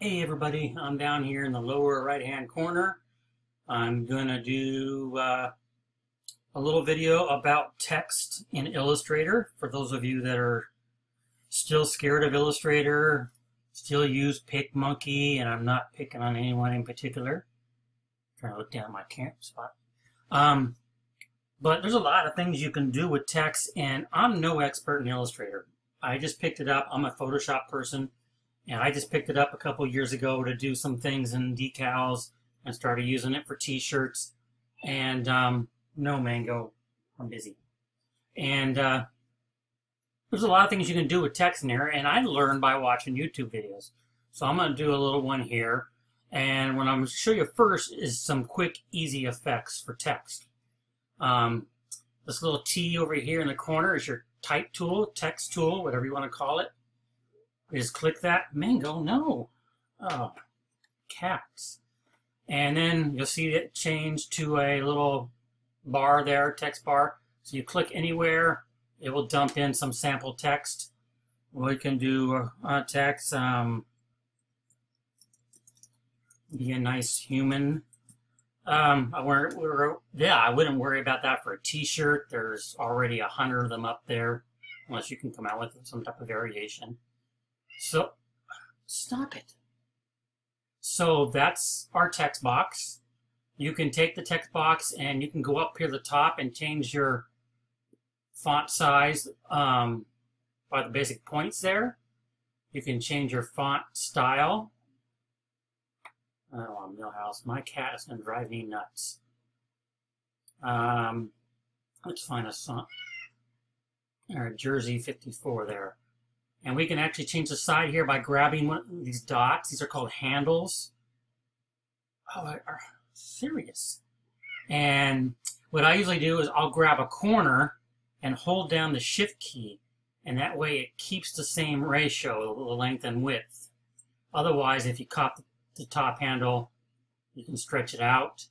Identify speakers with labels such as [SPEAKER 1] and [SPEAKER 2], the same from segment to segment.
[SPEAKER 1] Hey everybody, I'm down here in the lower right hand corner. I'm gonna do a little video about text in Illustrator for those of you that are still scared of Illustrator, still use PicMonkey, and I'm not picking on anyone in particular. I'm trying to look down at my camera spot. But there's a lot of things you can do with text, and I'm no expert in Illustrator. I just picked it up. I'm a Photoshop person. And I just picked it up a couple years ago to do some things in decals and started using it for t-shirts. And no, Mango, I'm busy. And there's a lot of things you can do with text in there, and I learned by watching YouTube videos. So I'm going to do a little one here. And what I'm going to show you first is some quick, easy effects for text. This little T over here in the corner is your type tool, text tool, whatever you want to call it. Just click that. Mango, no. Oh, cats. And then you'll see it change to a little bar there, text bar. So you click anywhere, it will dump in some sample text. We can do text, be a nice human. I wouldn't worry about that for a t-shirt. There's already 100 of them up there, unless you can come out with some type of variation. So, stop it. So that's our text box. You can take the text box and you can go up here to the top and change your font size by the basic points there. You can change your font style. I don't want Millhouse. My cat is going to drive me nuts. Let's find a song. Or Jersey 54 there. And we can actually change the side here by grabbing one of these dots. These are called handles. Oh, are serious. And what I usually do is I'll grab a corner and hold down the shift key. And that way it keeps the same ratio, the length and width. Otherwise, if you cop the top handle, you can stretch it out.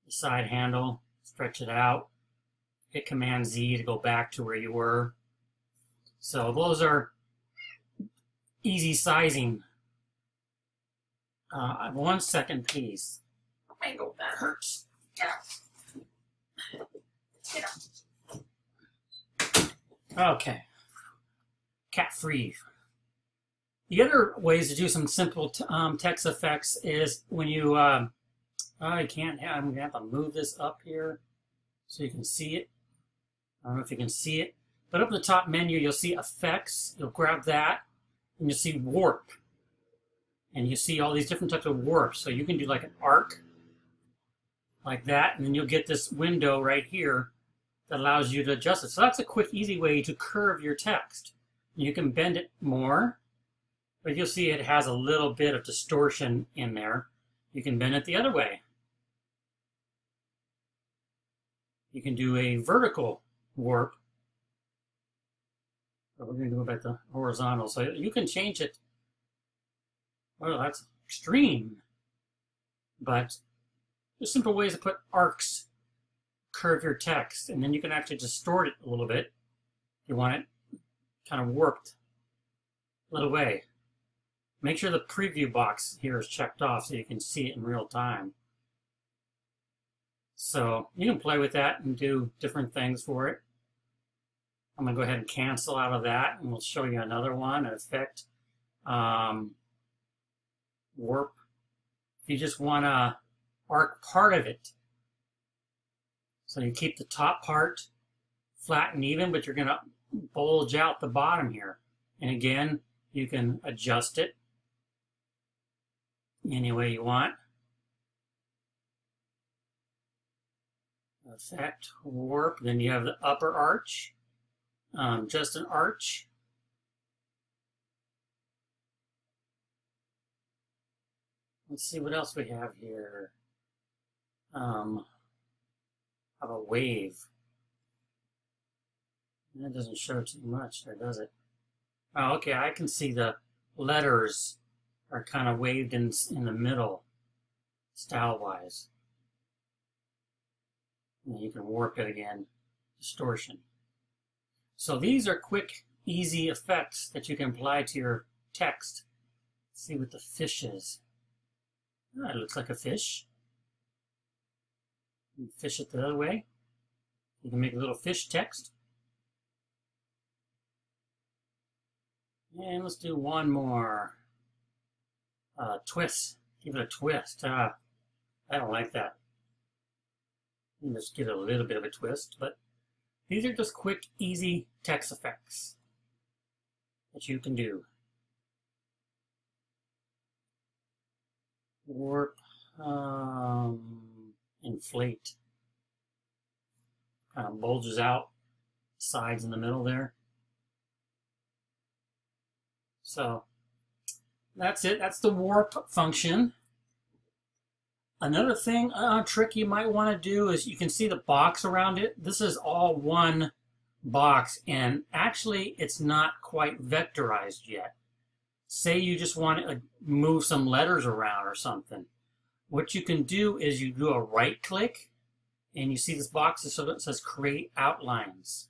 [SPEAKER 1] The side handle, stretch it out. Hit Command Z to go back to where you were. So those are easy sizing. 1 second, please. Mango, that hurts. Get out. Get out. Okay. Cat free. The other ways to do some simple text effects is when you, I'm going to have to move this up here so you can see it. I don't know if you can see it. But up in the top menu, you'll see Effects. You'll grab that, and you'll see Warp. And you see all these different types of warps. So you can do like an arc, like that, and then you'll get this window right here that allows you to adjust it. So that's a quick, easy way to curve your text. You can bend it more, but you'll see it has a little bit of distortion in there. You can bend it the other way. You can do a vertical warp. But we're going to go back to horizontal. So you can change it. Well, that's extreme. But there's simple ways to put arcs, curve your text, and then you can actually distort it a little bit. You want it kind of warped a little way. Make sure the preview box here is checked off so you can see it in real time. So you can play with that and do different things for it. I'm going to go ahead and cancel out of that, and we'll show you another one, an effect. Warp. If you just want to arc part of it, so you keep the top part flat and even, but you're going to bulge out the bottom here. And again, you can adjust it any way you want. Effect, warp, then you have the upper arch. Just an arch. Let's see what else we have here. Have a wave. That doesn't show too much there, does it? Oh, okay, I can see the letters are kind of waved in the middle, style-wise. And you can warp it again, distortion. So these are quick, easy effects that you can apply to your text. see what the fish is. Oh, it looks like a fish. You fish it the other way. You can make a little fish text. And let's do one more. Twist. Give it a twist. I don't like that. Just give it a little bit of a twist. But these are just quick, easy text effects that you can do. Warp. Inflate. Kind of bulges out. Sides in the middle there. So that's it. That's the warp function. Another thing, trick you might want to do is you can see the box around it. This is all one box, and actually it's not quite vectorized yet. Say you just want to move some letters around or something. What you can do is you do a right click, and you see this box that says create outlines.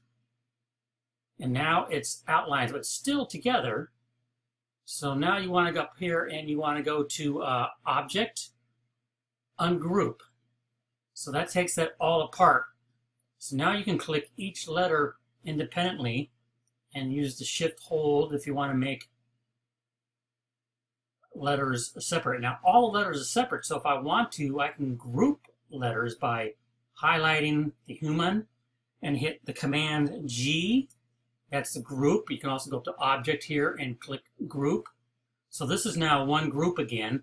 [SPEAKER 1] And now it's outlines, but still together. So now you want to go up here and you want to go to Object, Ungroup. So that takes that all apart. So now you can click each letter independently and use the Shift hold if you want to make letters separate. Now all letters are separate, so if I want to, I can group letters by highlighting the human and hit the Command G. That's the group. You can also go up to Object here and click Group. So this is now one group again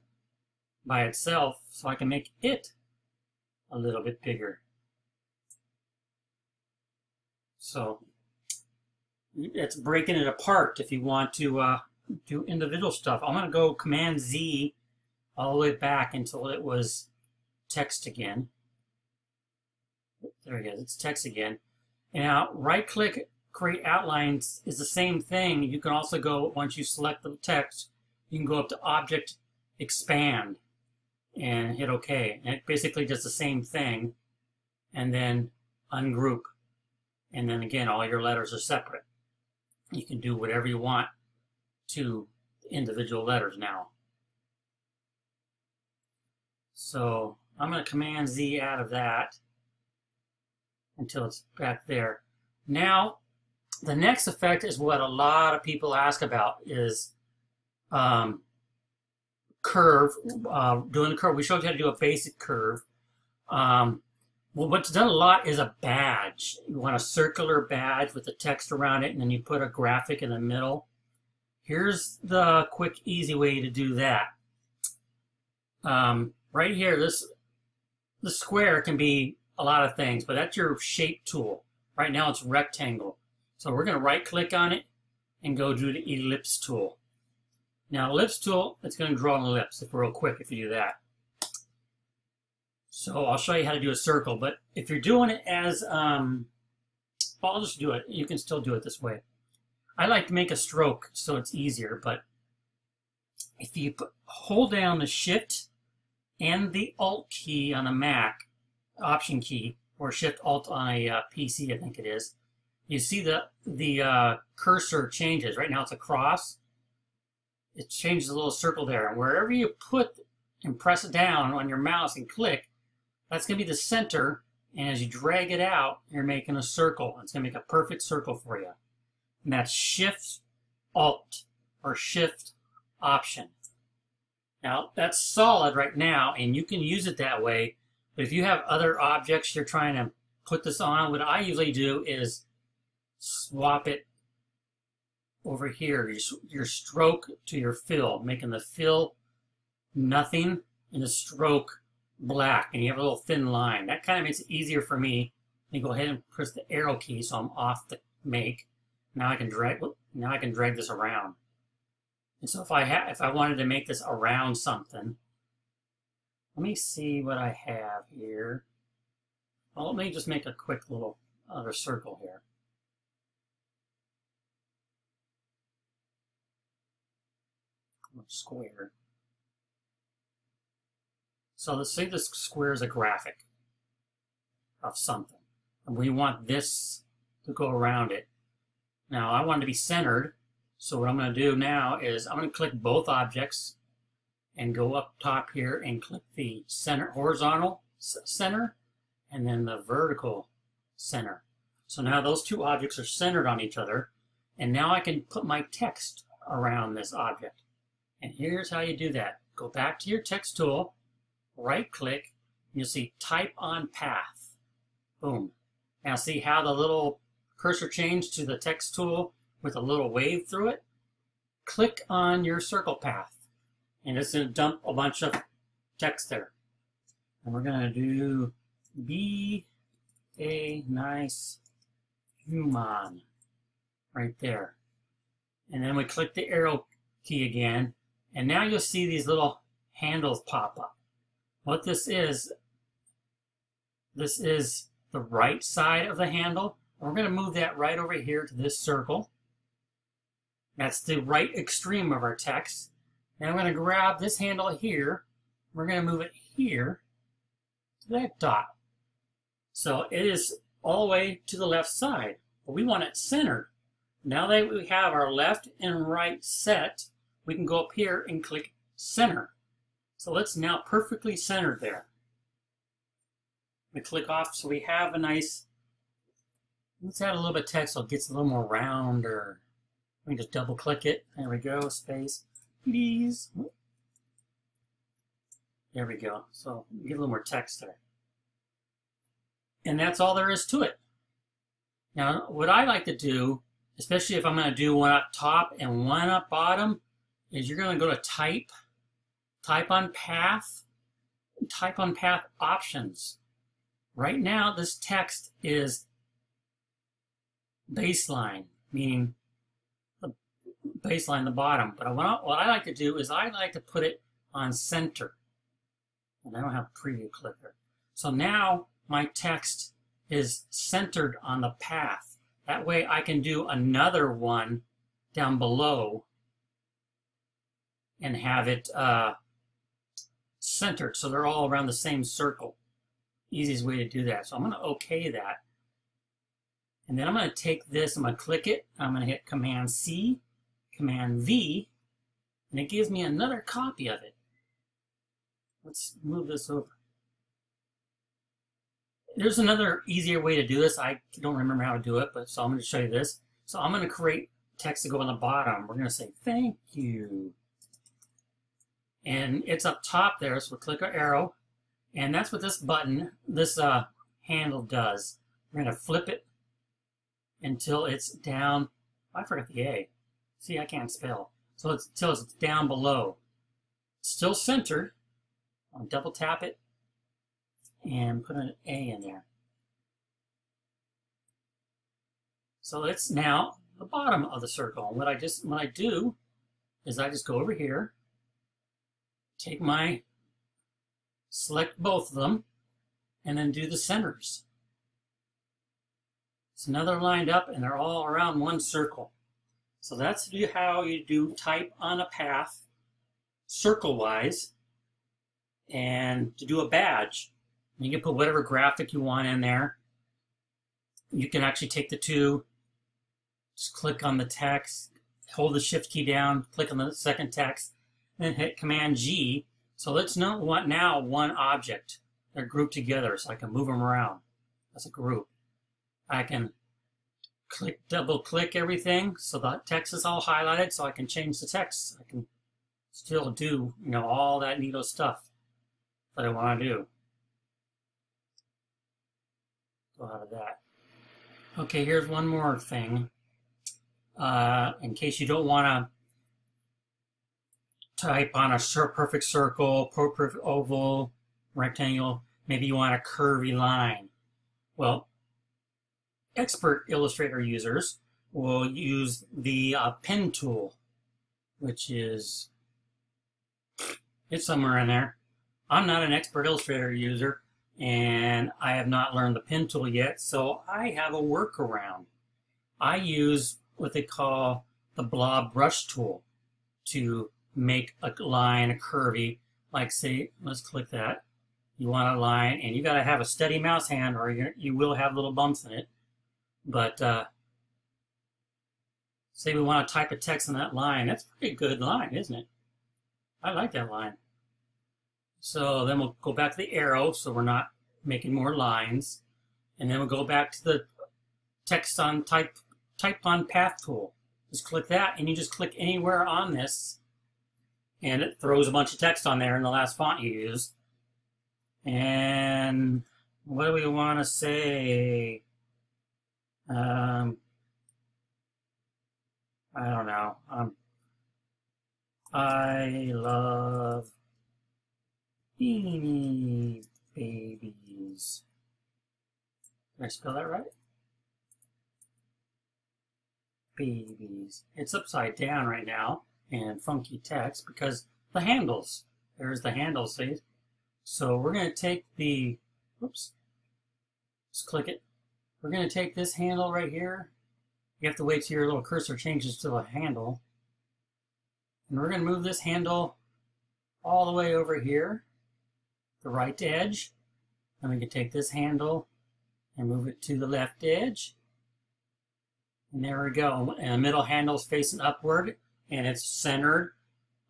[SPEAKER 1] by itself, so I can make it a little bit bigger. So it's breaking it apart if you want to do individual stuff. I'm going to go Command Z all the way back until it was text again. There it is. It's text again. And now right click Create Outlines is the same thing. You can also go, once you select the text, you can go up to Object, Expand, and hit OK. And it basically does the same thing. And then Ungroup. And then again, all your letters are separate. You can do whatever you want to individual letters now. So I'm going to Command Z out of that until it's back there. Now, the next effect is what a lot of people ask about, is curve, doing the curve. We showed you how to do a basic curve. Well, what's done a lot is a badge. You want a circular badge with the text around it, and then you put a graphic in the middle. Here's the quick, easy way to do that. Right here, this square can be a lot of things, but that's your shape tool. Right now it's rectangle. So we're going to right click on it and go to the ellipse tool. Now ellipse tool, it's going to draw an ellipse real quick if you do that. So I'll show you how to do a circle, but if you're doing it as, well, I'll just do it. You can still do it this way. I like to make a stroke so it's easier, but if you hold down the Shift and the Alt key on a Mac, Option key, or Shift Alt on a PC, I think it is, you see the cursor changes. Right now it's a cross. It changes a little circle there. And wherever you put and press it down on your mouse and click, that's going to be the center. And as you drag it out, you're making a circle. It's going to make a perfect circle for you. And that's Shift Alt or Shift Option. Now that's solid right now, and you can use it that way. But if you have other objects you're trying to put this on, what I usually do is swap it over here, your stroke to your fill, making the fill nothing and the stroke black, and you have a little thin line. That kind of makes it easier for me. Let me go ahead and press the arrow key so I'm off the make. Now I can drag this around. And so if I wanted to make this around something, let me see what I have here. Well, let me just make a quick little other circle here. Square. So let's say this square is a graphic of something, and we want this to go around it. Now I want it to be centered, so what I'm going to do now is I'm going to click both objects, and go up top here and click the center, horizontal center, and then the vertical center. So now those two objects are centered on each other, and now I can put my text around this object. And here's how you do that. Go back to your text tool, right click, and you'll see type on path. Boom. Now see how the little cursor changed to the text tool with a little wave through it? Click on your circle path, and it's going to dump a bunch of text there. And we're going to do be a nice human right there. And then we click the arrow key again, and now you'll see these little handles pop up. What this is the right side of the handle. We're going to move that right over here to this circle. That's the right extreme of our text. And I'm going to grab this handle here. We're going to move it here to that dot. So it is all the way to the left side, but we want it centered. Now that we have our left and right set, we can go up here and click center. So it's now perfectly centered there. We click off so we have a nice, let's add a little bit of text so it gets a little more rounder. We can just double click it. There we go, space, please. There we go. So get a little more text there. And that's all there is to it. Now, what I like to do, especially if I'm going to do one up top and one up bottom, is you're going to go to type on path, type on path options. Right now, this text is baseline, meaning the baseline, the bottom. But what I like to do is I like to put it on center. And I don't have a preview clicker. So now my text is centered on the path. That way I can do another one down below and have it centered so they're all around the same circle. Easiest way to do that. So I'm going to OK that. And then I'm going to take this, I'm going to click it, I'm going to hit Command C, Command V, and it gives me another copy of it. Let's move this over. There's another easier way to do this. I don't remember how to do it, but so I'm going to show you this. So I'm going to create text to go on the bottom. We're going to say thank you. And it's up top there, so we'll click our arrow. And that's what this button, this handle does. We're going to flip it until it's down. I forgot the A. See, I can't spell. So it's until it's down below. Still centered. I'll double tap it and put an A in there. So it's now the bottom of the circle. And what I do is I just go over here, take select both of them, and then do the centers. So now they're lined up and they're all around one circle. So that's how you do type on a path circle-wise. And to do a badge, you can put whatever graphic you want in there. You can actually take the two, just click on the text, hold the shift key down, click on the second text, and hit Command G. So let's now one object. They're grouped together, so I can move them around as a group. I can double click everything so the text is all highlighted, so I can change the text. I can still do all that neato stuff that I want to do. Go out of that. Okay, here's one more thing. In case you don't want to type on a perfect circle, perfect oval, rectangle, maybe you want a curvy line. Well, expert Illustrator users will use the pen tool, which is, it's somewhere in there. I'm not an expert Illustrator user, and I have not learned the pen tool yet, so I have a workaround. I use what they call the blob brush tool to make a line, a curvy, like say, let's click that. You want a line, and you got to have a steady mouse hand or you will have little bumps in it. But say we want to type a text on that line. That's a pretty good line, isn't it? I like that line. So then we'll go back to the arrow so we're not making more lines. And then we'll go back to the text on type on path tool. Just click that and you just click anywhere on this and it throws a bunch of text on there in the last font you use. And what do we want to say? I don't know. I love Beanie Babies. Did I spell that right? Babies. It's upside down right now and funky text because the handles. There's the handles, see? So we're going to take the, whoops, just click it. We're going to take this handle right here. You have to wait till your little cursor changes to the handle. And we're going to move this handle all the way over here, the right edge. Then we can take this handle and move it to the left edge. And there we go. And the middle handle is facing upward and it's centered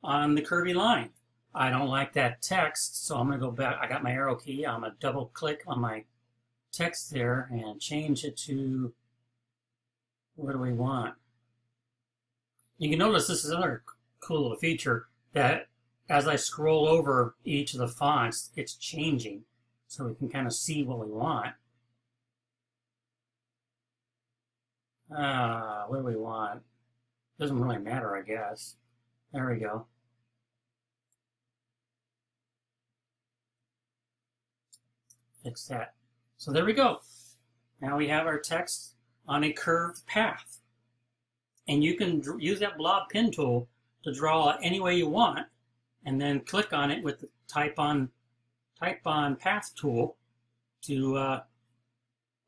[SPEAKER 1] on the curvy line. I don't like that text, so I'm going to go back. I got my arrow key. I'm going to double click on my text there and change it to, what do we want? You can notice this is another cool little feature that as I scroll over each of the fonts, it's changing. So we can kind of see what we want. What do we want? Doesn't really matter, I guess. There we go. Fix that. So there we go. Now we have our text on a curved path. And you can use that blob pen tool to draw any way you want, and then click on it with the type on path tool to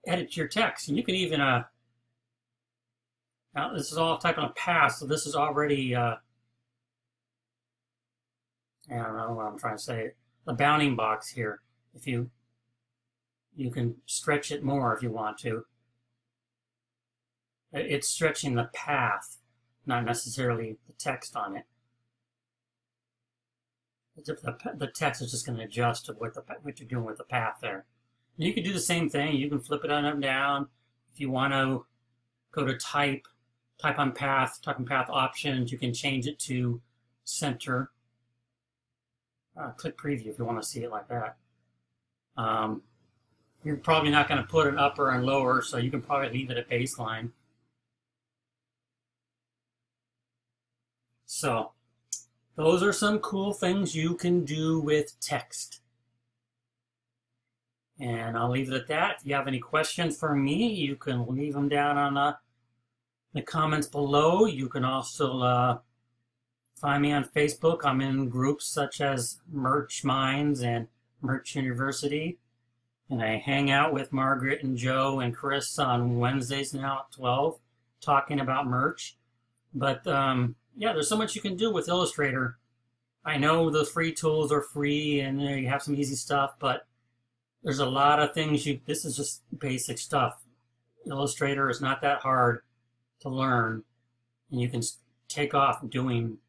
[SPEAKER 1] edit your text. And you can even now this is all type on a path, so this is already I don't know what I'm trying to say. The bounding box here. If you can stretch it more if you want to. It's stretching the path, not necessarily the text on it. The text is just going to adjust to what you're doing with the path there. And you can do the same thing. You can flip it on up and down. If you want to go to type on path options, you can change it to center. Click preview if you want to see it like that. You're probably not going to put an upper and lower, so you can probably leave it at baseline. So, those are some cool things you can do with text. And I'll leave it at that. If you have any questions for me, you can leave them down on the comments below. You can also find me on Facebook. I'm in groups such as Merch Minds and Merch University. And I hang out with Margaret and Joe and Chris on Wednesdays now at 12, talking about merch. But yeah, there's so much you can do with Illustrator. I know the free tools are free and you have some easy stuff, but there's a lot of things this is just basic stuff. Illustrator is not that hard to learn, and you can take off doing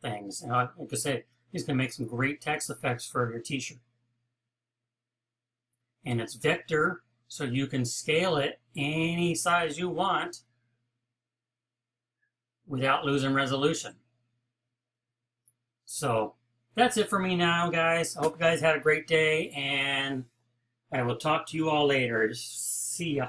[SPEAKER 1] things. And like I said, he's going to make some great text effects for your t-shirt. And it's vector, so you can scale it any size you want without losing resolution. So that's it for me now, guys. I hope you guys had a great day, and I will talk to you all later. See ya.